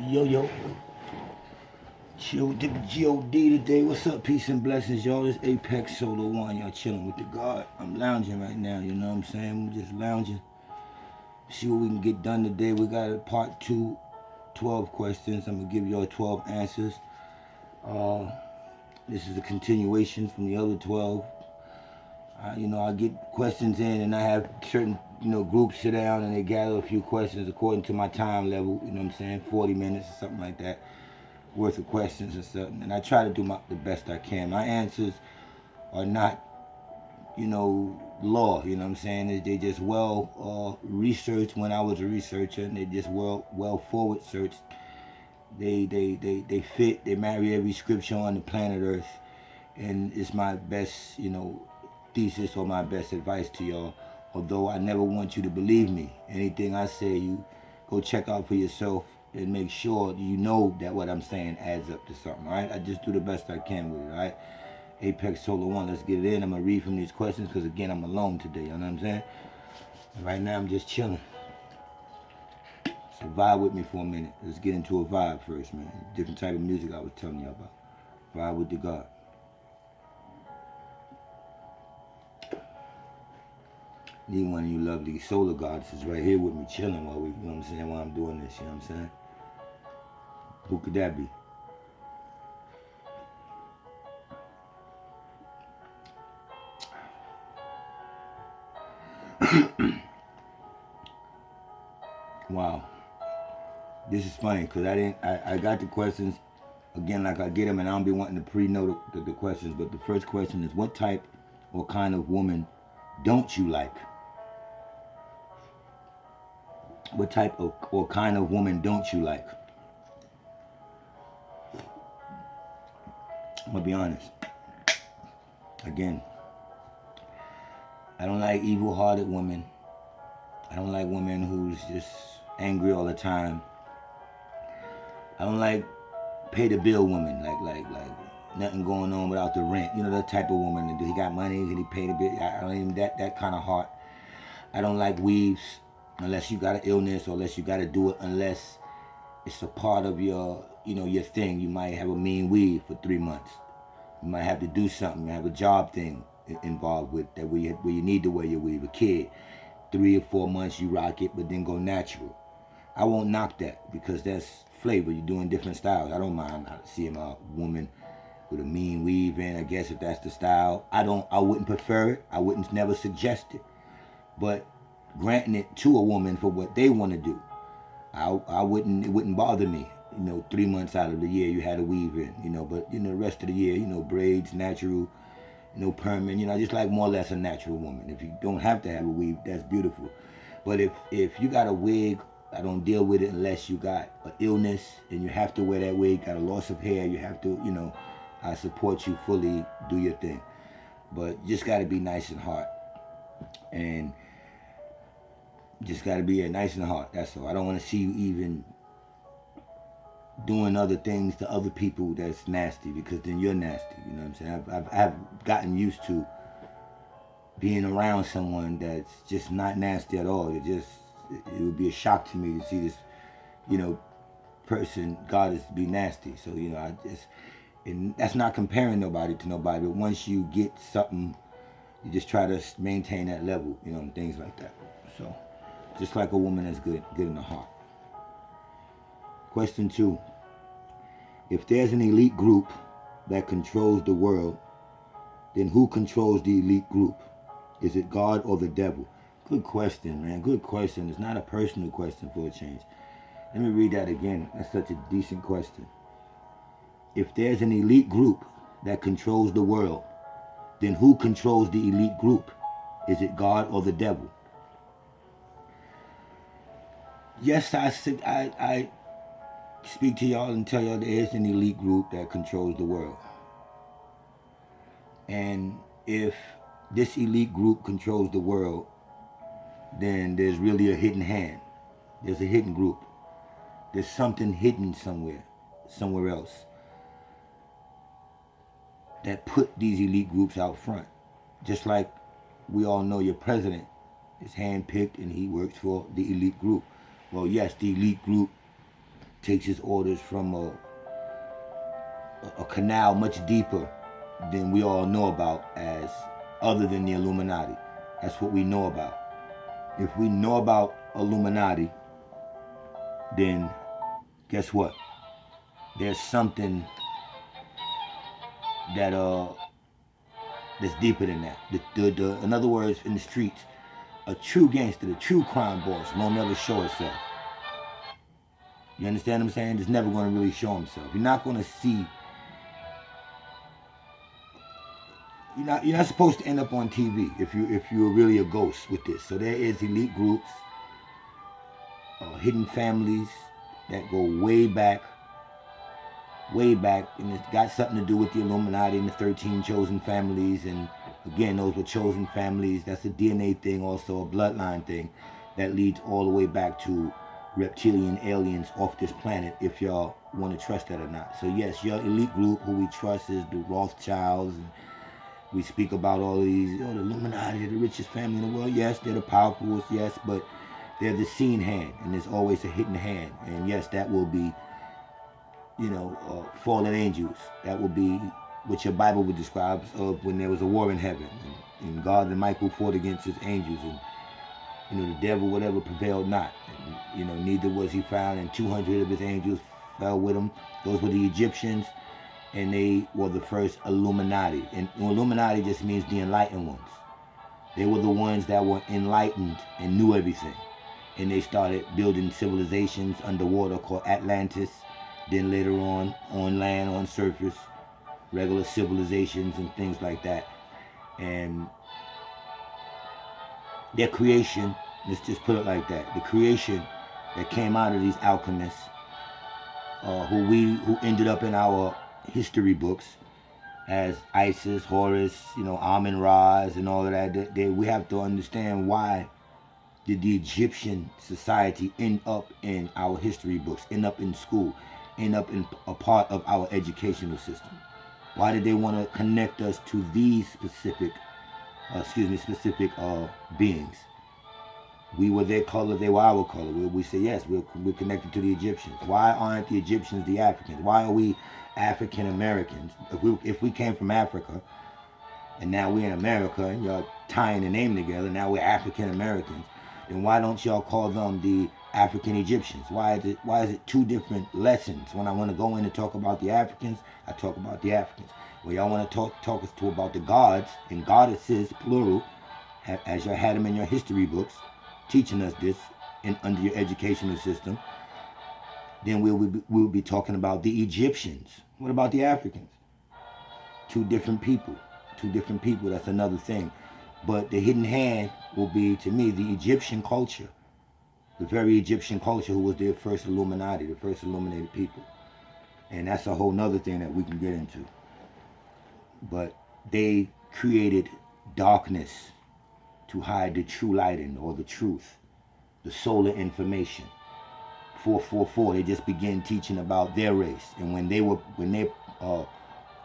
Yo, chill with the G.O.D. today. What's up? Peace and blessings, y'all. This APEXXSOLAR1. Y'all chilling with the God. I'm lounging right now, you know what I'm saying? We're just lounging. See what we can get done today. We got a part 2, 12 questions. I'm going to give y'all 12 answers. This is a continuation from the other 12. I get questions in and I have certain, groups sit down and they gather a few questions according to my time level, you know what I'm saying, 40 minutes or something like that worth of questions or something. And I try to do the best I can. My answers are not, law, you know what I'm saying? They just well researched when I was a researcher, and they just well forward searched. They fit, they marry every scripture on the planet Earth. And it's my best, thesis or my best advice to y'all. Although I never want you to believe me. Anything I say, you go check out for yourself and make sure you know that what I'm saying adds up to something, all right? I just do the best I can with it, all right? APEXXSOLAR1, let's get it in. I'm going to read from these questions because, again, I'm alone today, you know what I'm saying? And right now, I'm just chilling. So vibe with me for a minute. Let's get into a vibe first, man. Different type of music I was telling you about. Vibe with the God. Need one of you lovely solar goddesses right here with me chilling while while I'm doing this, you know what I'm saying? Who could that be? Wow. This is funny because I got the questions, again, like I get them, and I don't be wanting to pre-note the questions, but the first question is, what type or kind of woman don't you like? What type of or kind of woman don't you like? I'm gonna be honest. Again, I don't like evil-hearted women. I don't like women who's just angry all the time. I don't like pay-the-bill women, like nothing going on without the rent. You know, that type of woman. He got money, and he pay the bill. I don't even that kind of heart. I don't like weaves unless you got an illness or unless you got to do it unless it's a part of your, your thing. You might have a mean weave for 3 months. You might have to do something. You have a job thing involved with that where you need to wear your weave. A kid, 3 or 4 months you rock it, but then go natural. I won't knock that because that's flavor. You're doing different styles. I don't mind seeing a woman with a mean weave in. I guess if that's the style, I wouldn't prefer it. I wouldn't never suggest it. But granting it to a woman for what they want to do, I wouldn't. It wouldn't bother me. 3 months out of the year you had a weave in. But the rest of the year, braids, natural, permanent. I just like more or less a natural woman. If you don't have to have a weave, that's beautiful. But if you got a wig, I don't deal with it unless you got an illness and you have to wear that wig, got a loss of hair, you have to, I support you fully, do your thing. But you just got to be nice and hard. And just got to be nice and hard, that's all. I don't want to see you even doing other things to other people that's nasty, because then you're nasty, you know what I'm saying? I've gotten used to being around someone that's just not nasty at all. It would be a shock to me to see this, person, goddess, be nasty. So, and that's not comparing nobody to nobody, but once you get something, you just try to maintain that level, and things like that. So, just like a woman that's good in the heart. Question 2. If there's an elite group that controls the world, then who controls the elite group? Is it God or the devil? Good question, man. Good question. It's not a personal question for a change. Let me read that again. That's such a decent question. If there's an elite group that controls the world, then who controls the elite group? Is it God or the devil? Yes, I speak to y'all and tell y'all there is an elite group that controls the world. And if this elite group controls the world, then there's really a hidden hand. There's a hidden group. There's something hidden somewhere else, that put these elite groups out front. Just like we all know your president is handpicked and he works for the elite group. Well, yes, the elite group takes his orders from a canal much deeper than we all know about, as other than the Illuminati. That's what we know about. If we know about Illuminati, then guess what? There's something that that's deeper than that. In other words, in the streets, a true gangster, the true crime boss, won't never show himself. You understand what I'm saying? It's never going to really show himself. You're not going to see. You're not supposed to end up on TV if you're really a ghost with this. So there is elite groups, hidden families that go way back, and it's got something to do with the Illuminati and the 13 chosen families. And again, those were chosen families. That's a DNA thing, also a bloodline thing that leads all the way back to reptilian aliens off this planet, if y'all want to trust that or not. So yes, your elite group who we trust is the Rothschilds, and we speak about all these, the Illuminati, the richest family in the world. Yes, they're the powerful, yes, but they're the seen hand, and there's always a hidden hand. And yes, that will be, fallen angels. That will be what your Bible would describe of when there was a war in heaven, and God and Michael fought against his angels, and the devil, whatever, prevailed not. And, neither was he found, and 200 of his angels fell with him. Those were the Egyptians, and they were the first Illuminati. And Illuminati just means the enlightened ones. They were the ones that were enlightened and knew everything. And they started building civilizations underwater called Atlantis. Then later on land, on surface, regular civilizations and things like that. And their creation, let's just put it like that, the creation that came out of these alchemists, who ended up in our history books as Isis, Horus, Amun-Ra's and all of that. We have to understand why did the Egyptian society end up in our history books, end up in school, end up in a part of our educational system. Why did they want to connect us to these specific beings? We were their color, they were our color. We say, yes, we're connected to the Egyptians. Why aren't the Egyptians the Africans? Why are we African Americans? If we came from Africa, and now we're in America, and y'all tying the name together, now we're African Americans, then why don't y'all call them the African Egyptians? Why is it two different lessons? When I want to go in and talk about the Africans, I talk about the Africans. When y'all want to talk us to about the gods and goddesses, plural, as y'all had them in your history books, teaching us this under your educational system, then we'll be talking about the Egyptians. What about the Africans? Two different people. That's another thing. But the hidden hand will be, to me, the Egyptian culture, the very Egyptian culture who was their first Illuminati, the first illuminated people. And that's a whole nother thing that we can get into. But they created darkness to hide the true light in, or the truth, the solar information. 444, they just began teaching about their race, and when they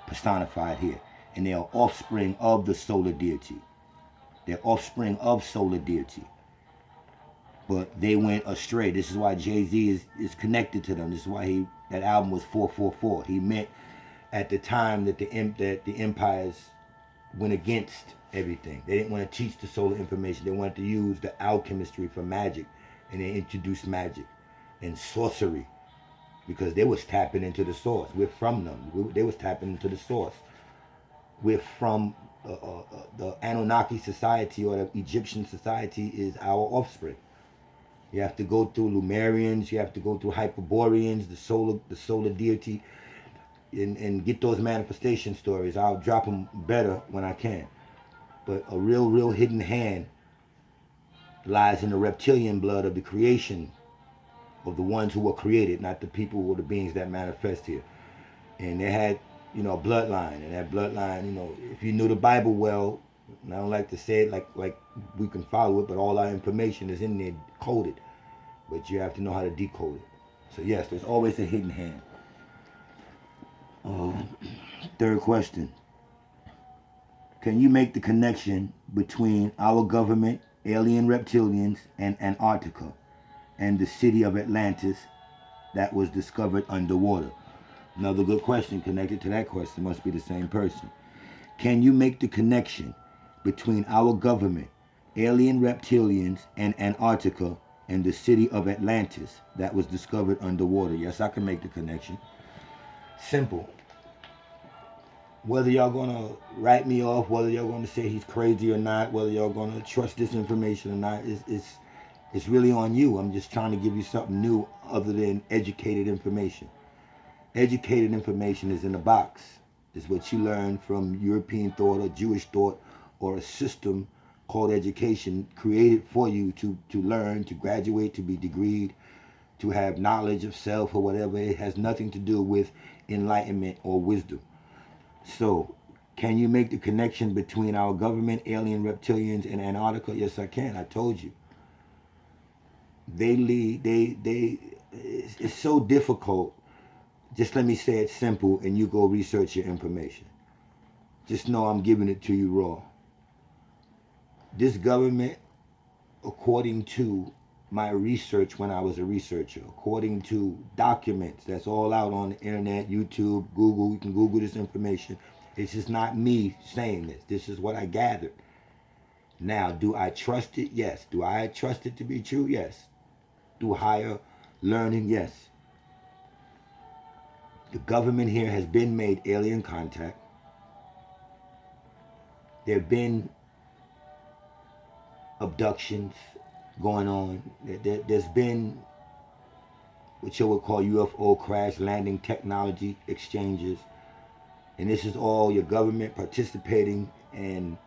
personified here, and they are offspring of the solar deity. They're offspring of solar deity. But they went astray. This is why Jay-Z is connected to them. This is why that album was 444. He meant at the time that the empires went against everything. They didn't want to teach the solar information. They wanted to use the alchemistry for magic, and they introduced magic and sorcery because they was tapping into the source. We're from them. They was tapping into the source. We're from the Anunnaki society, or the Egyptian society is our offspring. You have to go through Lumerians. You have to go through Hyperboreans, the solar deity, and get those manifestation stories. I'll drop them better when I can. But a real hidden hand lies in the reptilian blood of the creation of the ones who were created, not the people or the beings that manifest here. And they had, a bloodline, and that bloodline, if you knew the Bible well, and I don't like to say it like we can follow it, but all our information is in there coded. But you have to know how to decode it. So yes, there's always a hidden hand. Third question. Can you make the connection between our government, alien reptilians, and Antarctica, and the city of Atlantis that was discovered underwater. Another good question connected to that question, must be the same person. Can you make the connection between our government, alien reptilians, and Antarctica and the city of Atlantis that was discovered underwater? Yes, I can make the connection. Simple. Whether y'all gonna write me off, whether y'all gonna say he's crazy or not, whether y'all gonna trust this information or not, it's really on you. I'm just trying to give you something new other than educated information. Educated information is in a box. It's what you learn from European thought or Jewish thought or a system called education created for you to learn, to graduate, to be degreed, to have knowledge of self or whatever. It has nothing to do with enlightenment or wisdom. So, can you make the connection between our government, alien reptilians, and Antarctica? Yes, I can. I told you. It's so difficult. Just let me say it simple and you go research your information. Just know I'm giving it to you raw. This government, according to my research when I was a researcher, according to documents that's all out on the internet, YouTube, Google, you can Google this information. This is not me saying this. This is what I gathered. Now, do I trust it? Yes. Do I trust it to be true? Yes. Through higher learning? Yes. The government here has been made alien contact. There have been abductions going on. There's been what you would call UFO crash landing technology exchanges. And this is all your government participating and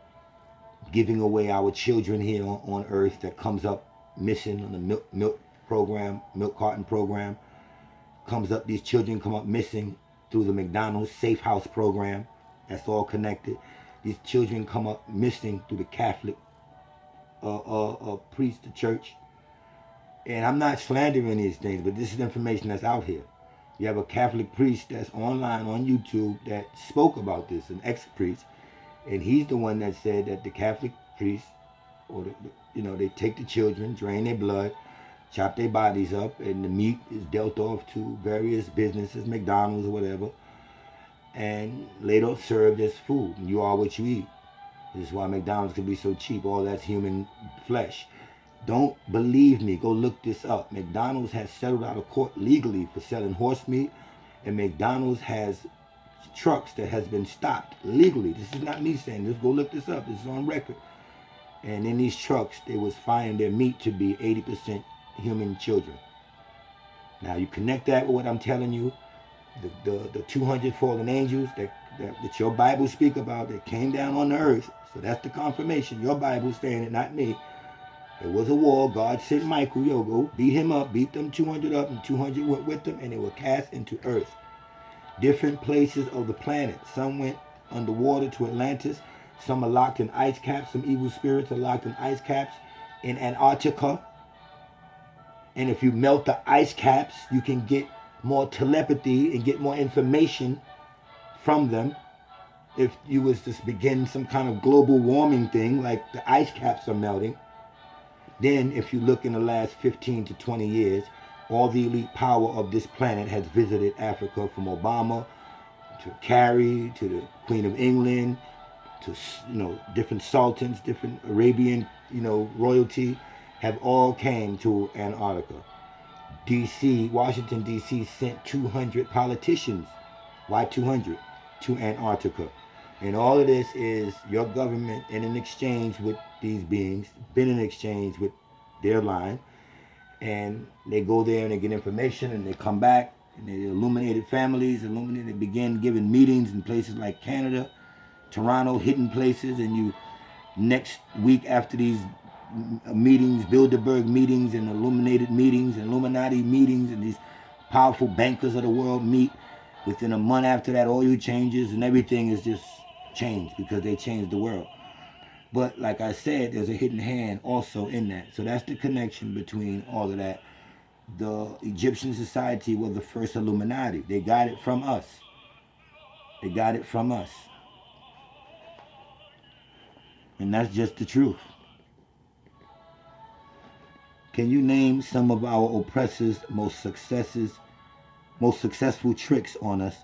giving away our children here on Earth that comes up missing on the milk program, milk carton program. Comes up, these children come up missing through the McDonald's Safe House program. That's all connected. These children come up missing through the Catholic priest, the church. And I'm not slandering these things, but this is information that's out here. You have a Catholic priest that's online on YouTube that spoke about this, an ex-priest, and he's the one that said that the Catholic priests, or they take the children, drain their blood, chop their bodies up, and the meat is dealt off to various businesses, McDonald's or whatever, and later served as food. You are what you eat. This is why McDonald's can be so cheap. All that's human flesh. Don't believe me. Go look this up. McDonald's has settled out of court legally for selling horse meat, and McDonald's has trucks that has been stopped legally. This is not me saying this. Go look this up. This is on record. And in these trucks, they was finding their meat to be 80% human children. Now you connect that with what I'm telling you, the 200 fallen angels that your Bible speak about that came down on the earth. So that's the confirmation. Your Bible's saying it, not me. It was a war. God sent Michael, go beat him up, beat them 200 up, and 200 went with them, and they were cast into earth. Different places of the planet. Some went underwater to Atlantis. Some are locked in ice caps. Some evil spirits are locked in ice caps in Antarctica. And if you melt the ice caps, you can get more telepathy and get more information from them. If you was to begin some kind of global warming thing, like the ice caps are melting, then if you look in the last 15 to 20 years, all the elite power of this planet has visited Africa, from Obama to Carrie to the Queen of England to different sultans, different Arabian royalty, have all came to Antarctica. DC, Washington DC sent 200 politicians. Why 200? To Antarctica. And all of this is your government in an exchange with these beings, been in exchange with their line, and they go there and they get information and they come back and they illuminated families, they begin giving meetings in places like Canada, Toronto, hidden places, and you next week after these meetings, Bilderberg meetings and illuminated meetings and Illuminati meetings, and these powerful bankers of the world meet. Within a month after that, oil changes and everything is just changed because they changed the world. But like I said, there's a hidden hand also in that. So that's the connection between all of that. The Egyptian society were the first Illuminati. They got it from us. They got it from us. And that's just the truth. Can you name some of our oppressors' most successes most successful tricks on us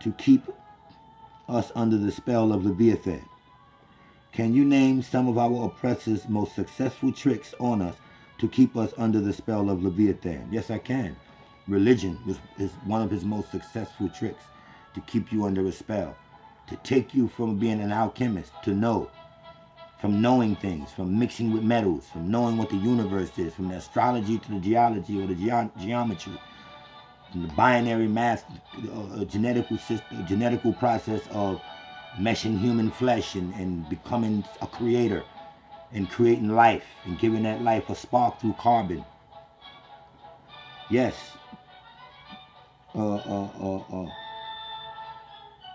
to keep us under the spell of Leviathan? Can you name some of our oppressors' most successful tricks on us to keep us under the spell of Leviathan? Yes, I can. Religion is one of his most successful tricks to keep you under a spell, to take you from being an alchemist to know, from knowing things, from mixing with metals, from knowing what the universe is, from the astrology to the geology or the geometry, from the binary math, genetical process of meshing human flesh and becoming a creator and creating life and giving that life a spark through carbon. Yes.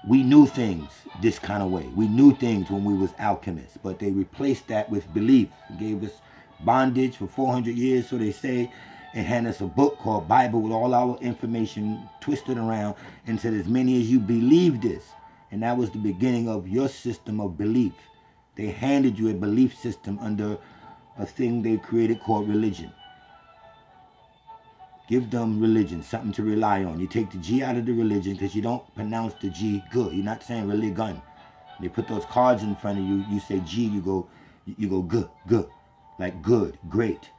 We knew things this kind of way. We knew things when we was alchemists, but they replaced that with belief. They gave us bondage for 400 years, so they say, and handed us a book called Bible with all our information twisted around and said, as many as you believe this. And that was the beginning of your system of belief. They handed you a belief system under a thing they created called religion. Give them religion, something to rely on. You take the G out of the religion because you don't pronounce the G good. You're not saying religion. They put those cards in front of you. You say G, you go good, like good, great.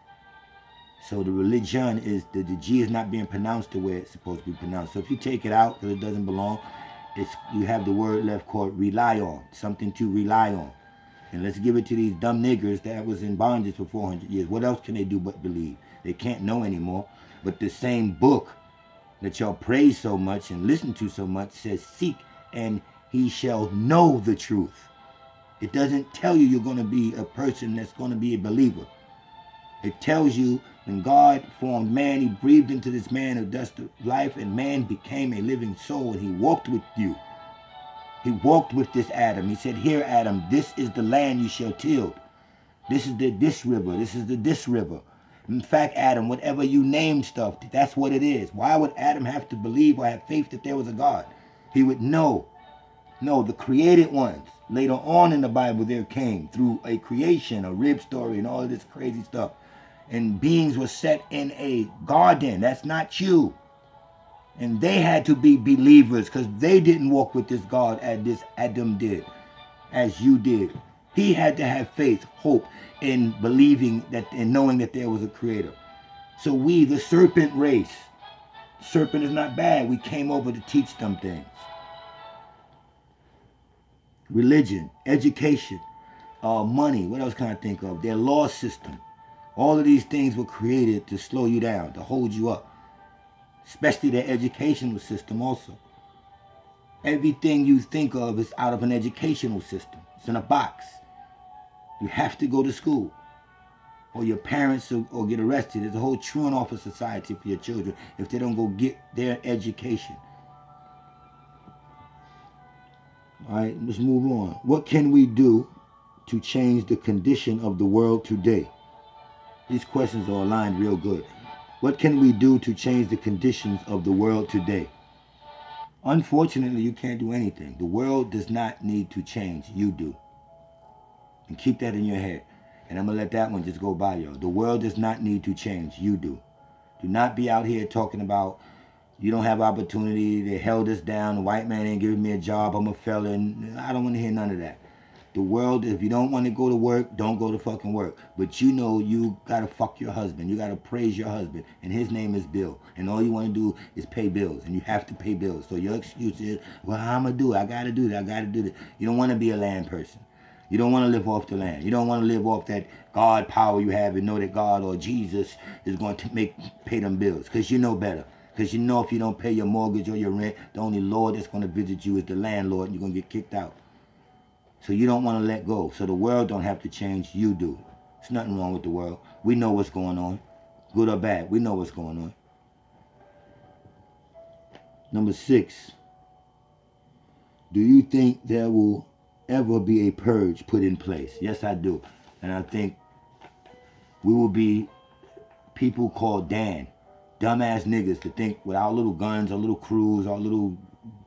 So the religion is the G is not being pronounced the way it's supposed to be pronounced. So if you take it out because it doesn't belong, you have the word left called rely on, something to rely on. And let's give it to these dumb niggers that was in bondage for 400 years. What else can they do but believe? They can't know anymore. But the same book that y'all praise so much and listen to so much says, seek and he shall know the truth. It doesn't tell you you're going to be a person that's going to be a believer. It tells you when God formed man, he breathed into this man of dust of life, and man became a living soul, and he walked with you. He walked with this Adam. He said, here, Adam, this is the land you shall till. This is this river. This is this river. In fact, Adam, whatever you name stuff, that's what it is. Why would Adam have to believe or have faith that there was a God? He would know. No, the created ones. Later on in the Bible, there came through a creation, a rib story, and all of this crazy stuff. And beings were set in a garden. That's not you. And they had to be believers because they didn't walk with this God as this Adam did, as you did. He had to have faith, hope, in believing that and knowing that there was a creator. So we, the serpent race, serpent is not bad. We came over to teach them things. Religion, education, money, what else can I think of? Their law system. All of these things were created to slow you down, to hold you up. Especially their educational system also. Everything you think of is out of an educational system. It's in a box. You have to go to school, or your parents will get arrested. There's a whole truant off of society for your children if they don't go get their education. All right, let's move on. What can we do to change the condition of the world today? These questions are aligned real good. What can we do to change the conditions of the world today? Unfortunately, you can't do anything. The world does not need to change. You do. And keep that in your head. And I'm going to let that one just go by, y'all. The world does not need to change. You do. Do not be out here talking about you don't have opportunity. They held us down. The white man ain't giving me a job. I'm a felon. I don't want to hear none of that. The world, if you don't want to go to work, don't go to fucking work. But you know you got to fuck your husband. You got to praise your husband. And his name is Bill. And all you want to do is pay bills. And you have to pay bills. So your excuse is, well, I'm going to do it. I got to do that. I got to do that. You don't want to be a land person. You don't want to live off the land. You don't want to live off that God power you have and know that God or Jesus is going to pay them bills. Because you know better. Because you know if you don't pay your mortgage or your rent, the only Lord that's going to visit you is the landlord, and you're going to get kicked out. So you don't want to let go. So the world don't have to change. You do. There's nothing wrong with the world. We know what's going on. Good or bad, we know what's going on. Number 6. Do you think there will ever be a purge put in place? Yes, I do. And I think we will be people called Dan. Dumbass niggas to think with our little guns, our little crews, our little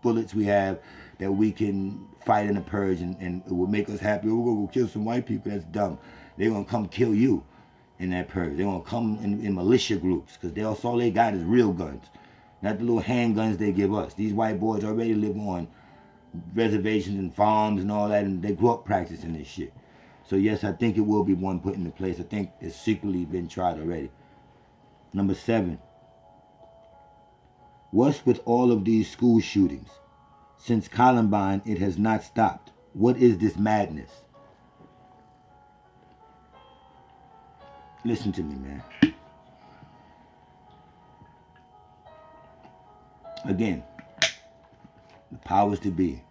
bullets we have, that we can fight in a purge and it will make us happy. We're going to go kill some white people. That's dumb. They're going to come kill you in that purge. They're going to come in militia groups because all they got is real guns. not the little handguns they give us. These white boys already live on reservations and farms and all that, and they grew up practicing this shit. So yes, I think it will be one put into place. I think it's secretly been tried already. Number 7. What's with all of these school shootings? Since Columbine, it has not stopped. What is this madness? Listen to me, man. Again, the powers to be.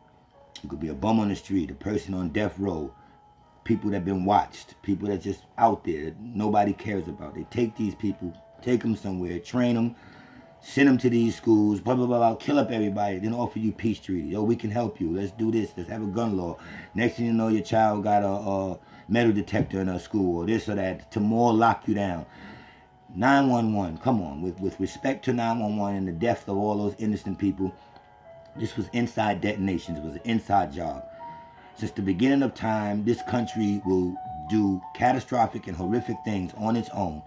It could be a bum on the street, a person on death row, people that have been watched, people that just out there that nobody cares about. They take these people, take them somewhere, train them, send them to these schools, blah, blah, blah, blah, kill up everybody, then offer you peace treaty. Oh, we can help you. Let's do this. Let's have a gun law. Next thing you know, your child got a metal detector in her school or this or that to more lock you down. 911, come on. With respect to 911 and the death of all those innocent people, this was inside detonations. It was an inside job. Since the beginning of time, this country will do catastrophic and horrific things on its own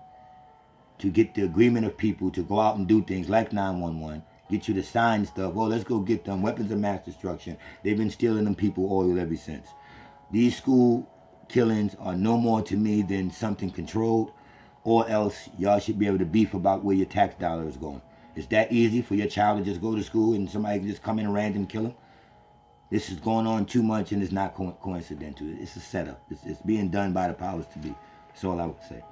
to get the agreement of people to go out and do things like 911, get you to sign stuff. Oh, let's go get them weapons of mass destruction. They've been stealing them people oil ever since. These school killings are no more to me than something controlled, or else y'all should be able to beef about where your tax dollar is going. It's that easy for your child to just go to school and somebody can just come in and random kill him? This is going on too much and it's not coincidental. It's a setup. It's being done by the powers to be. That's all I would say.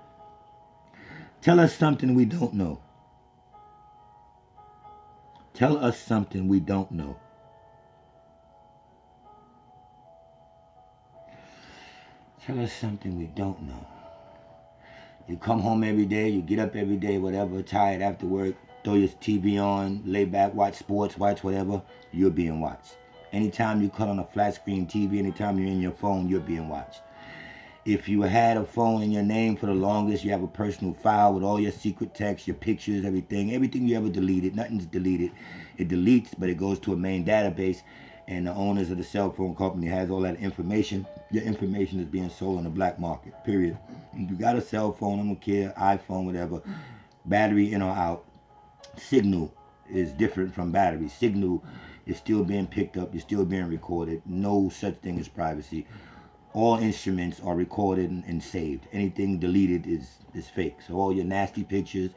Tell us something we don't know. Tell us something we don't know. Tell us something we don't know. You come home every day, you get up every day, whatever, tired after work, throw your TV on, lay back, watch sports, watch whatever, you're being watched. Anytime you cut on a flat screen TV, anytime you're in your phone, you're being watched. If you had a phone in your name for the longest, you have a personal file with all your secret texts, your pictures, everything you ever deleted, nothing's deleted. It deletes, but it goes to a main database, and the owners of the cell phone company has all that information. Your information is being sold on the black market, period. If you got a cell phone, I don't care, iPhone, whatever, battery in or out, signal is different from battery. Signal is still being picked up, you're still being recorded. No such thing as privacy. All instruments are recorded and saved. Anything deleted is fake. So all your nasty pictures,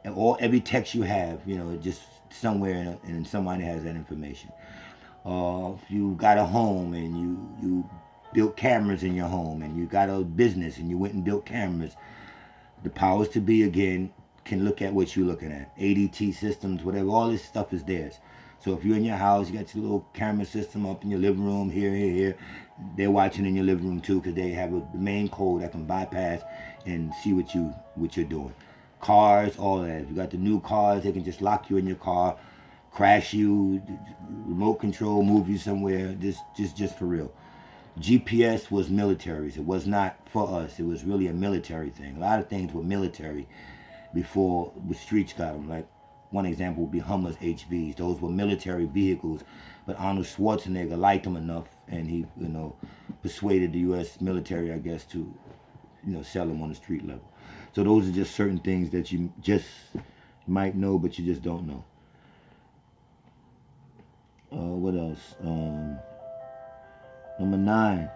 and every text you have, just somewhere and somebody has that information. If you got a home and you built cameras in your home, and you got a business and you went and built cameras, the powers to be again can look at what you're looking at. ADT systems, whatever, all this stuff is theirs. So if you're in your house, you got your little camera system up in your living room, here. They're watching in your living room too, because they have a main code that can bypass and see what you're doing. Cars, all that. If you got the new cars, they can just lock you in your car, crash you, remote control, move you somewhere. Just for real. GPS was military's. It was not for us. It was really a military thing. A lot of things were military before the streets got them. Like one example would be Hummers HVs. Those were military vehicles, but Arnold Schwarzenegger liked them enough, and he, persuaded the U.S. military, I guess, to, sell them on the street level. So those are just certain things that you just might know, but you just don't know. What else? Number 9.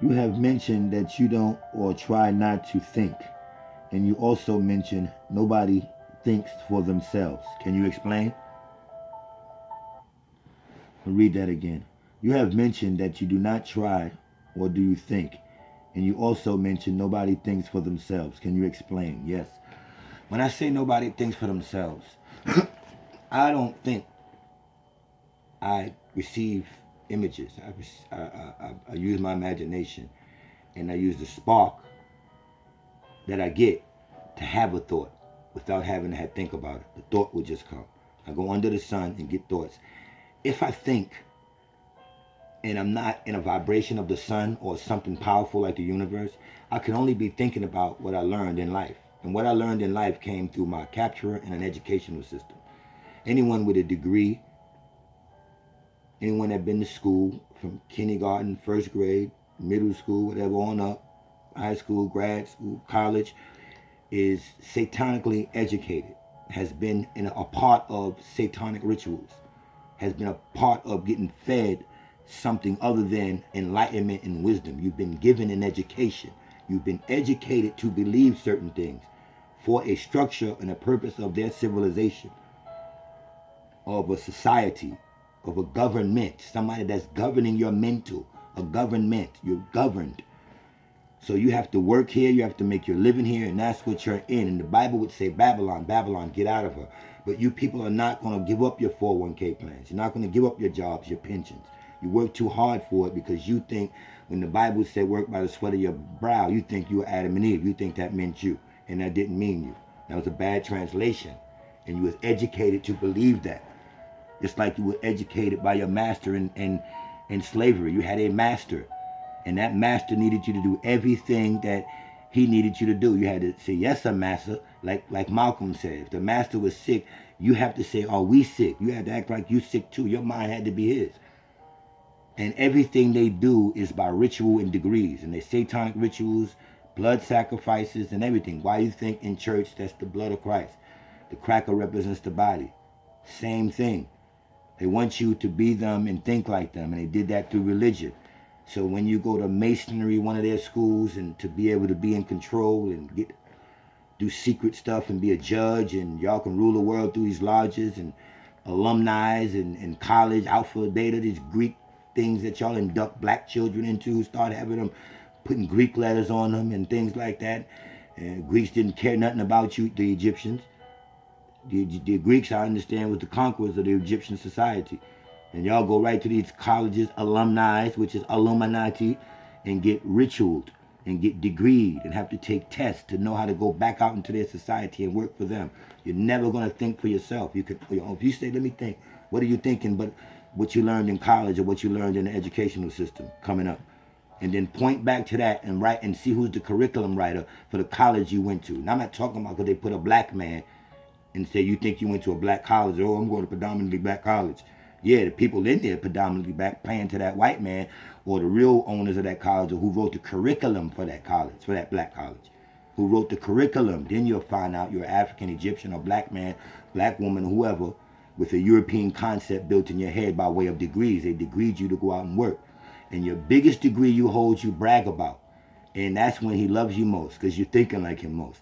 You have mentioned that you don't or try not to think. And you also mentioned nobody thinks for themselves. Can you explain? I'll read that again. You have mentioned that you do not try or do you think. And you also mentioned nobody thinks for themselves. Can you explain? Yes. When I say nobody thinks for themselves, I don't think I receive images. I use my imagination, and I use the spark that I get to have a thought without having to think about it. The thought will just come. I go under the sun and get thoughts. If I think and I'm not in a vibration of the sun or something powerful like the universe, I can only be thinking about what I learned in life. And what I learned in life came through my capture and an educational system. Anyone with a degree, anyone that been to school from kindergarten, first grade, middle school, whatever on up, high school, grad school, college, is satanically educated, has been a part of satanic rituals, has been a part of getting fed something other than enlightenment and wisdom. You've been given an education. You've been educated to believe certain things for a structure and a purpose of their civilization, of a society, of a government, somebody that's governing your mental, a government. You're governed. So you have to work here, you have to make your living here, and that's what you're in. And the Bible would say, Babylon, Babylon, get out of her. But you people are not going to give up your 401k plans. You're not going to give up your jobs, your pensions. You work too hard for it because you think when the Bible said work by the sweat of your brow, you think you were Adam and Eve. You think that meant you, and that didn't mean you. That was a bad translation. And you was educated to believe that. It's like you were educated by your master in slavery. You had a master. And that master needed you to do everything that he needed you to do. You had to say, yes, sir, master. Like Malcolm said, if the master was sick, you have to say, are we sick? You had to act like you sick too. Your mind had to be his. And everything they do is by ritual and degrees. And they satanic rituals, blood sacrifices, and everything. Why you think in church that's the blood of Christ? The cracker represents the body. Same thing. They want you to be them and think like them. And they did that through religion. So when you go to masonry, one of their schools, and to be able to be in control and do secret stuff and be a judge, and y'all can rule the world through these lodges and alumni and college, alpha, beta, these Greek things that y'all induct black children into, start having them putting Greek letters on them and things like that. And Greeks didn't care nothing about you, the Egyptians. The Greeks, I understand, was the conquerors of the Egyptian society. And y'all go right to these colleges, alumni, which is Illuminati, and get ritualed and get degreed and have to take tests to know how to go back out into their society and work for them. You're never going to think for yourself. You could, if you say, let me think, what are you thinking but what you learned in college or what you learned in the educational system coming up? And then point back to that and write and see who's the curriculum writer for the college you went to. Now, I'm not talking about because they put a black man and say you think you went to a black college. Oh, I'm going to predominantly black college. Yeah, the people in there predominantly back paying to that white man or the real owners of that college or who wrote the curriculum for that college, for that black college. Who wrote the curriculum. Then you'll find out you're African, Egyptian, or black man, black woman, whoever, with a European concept built in your head by way of degrees. They degreed you to go out and work. And your biggest degree you hold, you brag about. And that's when he loves you most because you're thinking like him most.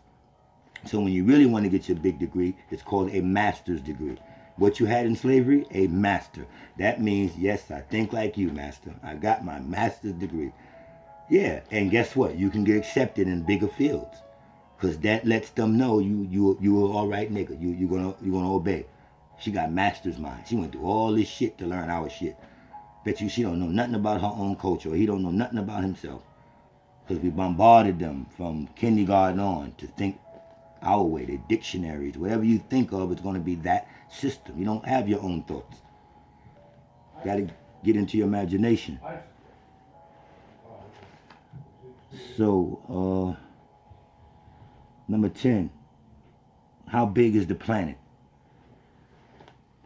So when you really want to get your big degree, it's called a master's degree. What you had in slavery, a master. That means, yes, I think like you, master. I got my master's degree. Yeah, and guess what? You can get accepted in bigger fields, because that lets them know you were all right, nigga. You gonna obey. She got master's mind. She went through all this shit to learn our shit. Bet you she don't know nothing about her own culture. Or he don't know nothing about himself, because we bombarded them from kindergarten on to think our way. The dictionaries, whatever you think of, it's going to be that system. You don't have your own thoughts. Got to get into your imagination. So, number 10, how big is the planet?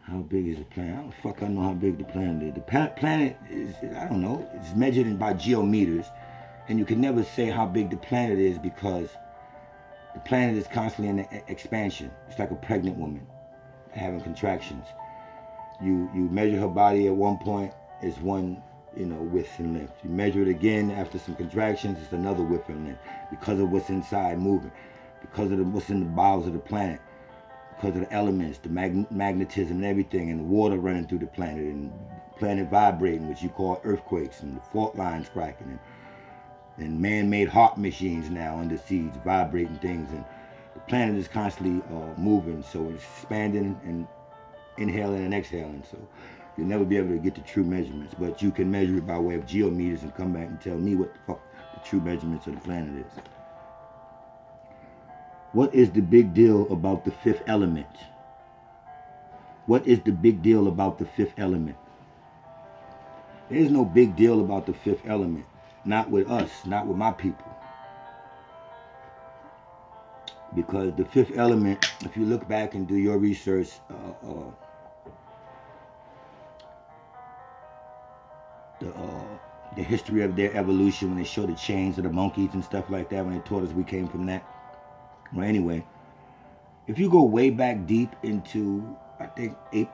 How big is the planet? How the fuck I know how big the planet is? The planet is, I don't know, it's measured by geometers, and you can never say how big the planet is because the planet is constantly in expansion. It's like a pregnant woman having contractions. You measure her body at one point, it's one width and length. You measure it again after some contractions, it's another width and length because of what's inside moving, because of what's in the bowels of the planet, because of the elements, the magnetism and everything, and the water running through the planet, and the planet vibrating, which you call earthquakes, and the fault lines cracking, and man-made heart machines now under siege, vibrating things, and the planet is constantly moving, so it's expanding and inhaling and exhaling, so you'll never be able to get the true measurements, but you can measure it by way of geometers and come back and tell me what the fuck the true measurements of the planet is. What is the big deal about the fifth element? What is the big deal about the fifth element? There's no big deal about the fifth element. Not with us, not with my people. Because the fifth element, if you look back and do your research, the history of their evolution, when they show the chains of the monkeys and stuff like that, when they taught us we came from that. Well, anyway, if you go way back deep into, I think, ape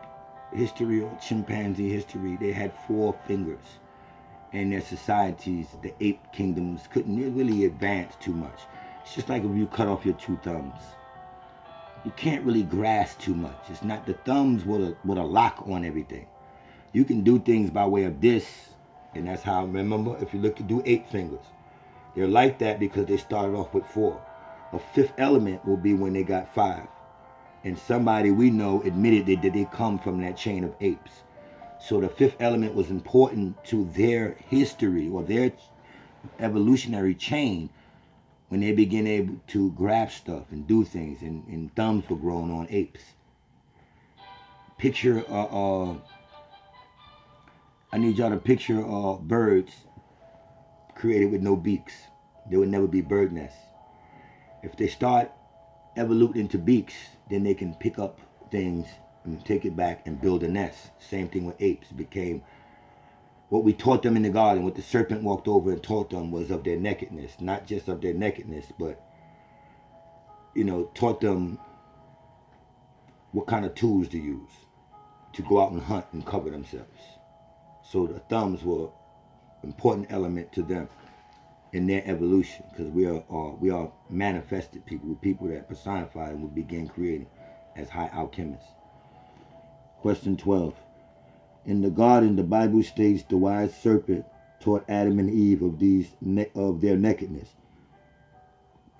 history or chimpanzee history, they had 4 fingers. And their societies, the ape kingdoms, couldn't really advance too much. It's just like if you cut off your 2 thumbs. You can't really grasp too much. It's not the thumbs with a lock on everything. You can do things by way of this, and that's how, remember, if you look to do 8 fingers. They're like that because they started off with 4. A 5th element will be when they got 5. And somebody we know admitted that they come from that chain of apes. So the 5th element was important to their history or their evolutionary chain when they began able to grab stuff and do things, and thumbs were grown on apes. Picture, I need y'all to picture birds created with no beaks. There would never be bird nests. If they start evolving into beaks, then they can pick up things and take it back and build a nest. Same thing with apes. It became what we taught them in the garden. What the serpent walked over and taught them was of their nakedness. Not just of their nakedness, but, taught them what kind of tools to use to go out and hunt and cover themselves. So the thumbs were an important element to them in their evolution, because we are manifested people that personify and we begin creating as high alchemists. Question 12. In the garden, the Bible states the wise serpent taught Adam and Eve of their nakedness.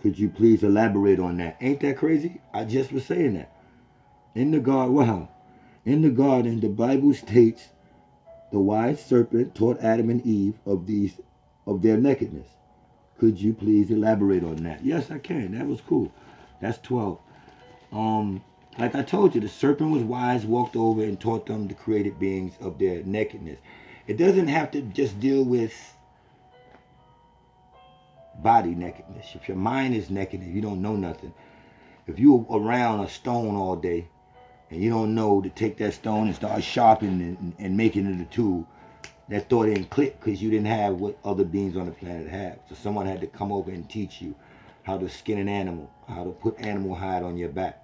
Could you please elaborate on that? Ain't that crazy? I just was saying that. In the garden, the Bible states the wise serpent taught Adam and Eve of their nakedness. Could you please elaborate on that? Yes, I can. That was cool. That's 12. Like I told you, the serpent was wise, walked over and taught them, the created beings, of their nakedness. It doesn't have to just deal with body nakedness. If your mind is naked and you don't know nothing, if you're around a stone all day and you don't know to take that stone and start sharpening and making it a tool, that thought didn't click because you didn't have what other beings on the planet have. So someone had to come over and teach you how to skin an animal, how to put animal hide on your back.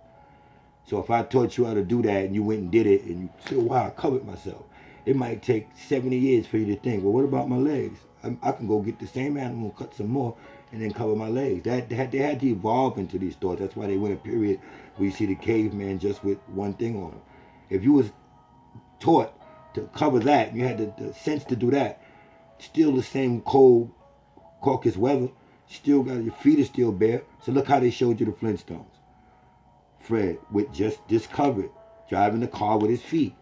So if I taught you how to do that and you went and did it and you said, wow, I covered myself, it might take 70 years for you to think, well, what about my legs? I can go get the same animal, cut some more, and then cover my legs. They had to evolve into these thoughts. That's why they went a period where you see the caveman just with one thing on him. If you was taught to cover that, you had the sense to do that, still the same cold Caucasus weather, still got your feet are still bare. So look how they showed you the Flintstones. Fred with just discovered, driving the car with his feet.